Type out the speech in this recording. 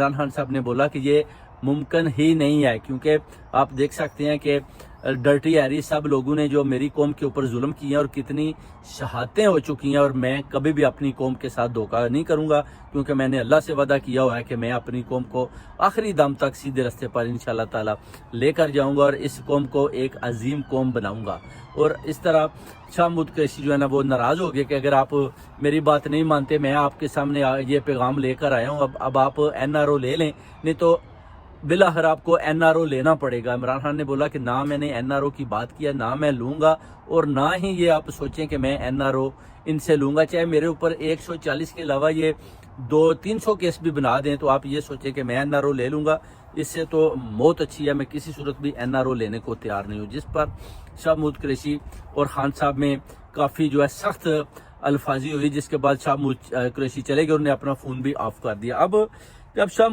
عمران خان صاحب نے بولا کہ یہ ممکن ہی نہیں ہے، کیونکہ آپ دیکھ سکتے ہیں کہ ڈرٹی ایری سب لوگوں نے جو میری قوم کے اوپر ظلم کیے ہیں اور کتنی شہادتیں ہو چکی ہیں، اور میں کبھی بھی اپنی قوم کے ساتھ دھوکہ نہیں کروں گا، کیونکہ میں نے اللہ سے وعدہ کیا ہوا ہے کہ میں اپنی قوم کو آخری دم تک سیدھے راستے پر انشاءاللہ تعالی لے کر جاؤں گا اور اس قوم کو ایک عظیم قوم بناؤں گا۔ اور اس طرح شاہ محمود قریشی جو ہے نا وہ ناراض ہو گئے کہ اگر آپ میری بات نہیں مانتے، میں آپ کے سامنے یہ پیغام لے کر آیا ہوں، اب آپ NRO لے لیں، نہیں تو بالآخر آپ کو NRO لینا پڑے گا۔ عمران خان نے بولا کہ نہ میں نے NRO کی بات کیا، نہ میں لوں گا، اور نہ ہی یہ آپ سوچیں کہ میں NRO ان سے لوں گا، چاہے میرے اوپر 140 کے علاوہ یہ 200-300 کیس بھی بنا دیں، تو آپ یہ سوچیں کہ میں NRO لے لوں گا، اس سے تو موت اچھی ہے۔ میں کسی صورت بھی NRO لینے کو تیار نہیں ہوں، جس پر شاہ محمود قریشی اور خان صاحب میں کافی جو ہے سخت الفاظی ہوئی، جس کے بعد شاہ محمود قریشی چلے گئے، انہوں نے اپنا فون بھی آف کر دیا۔ اب جب شاہ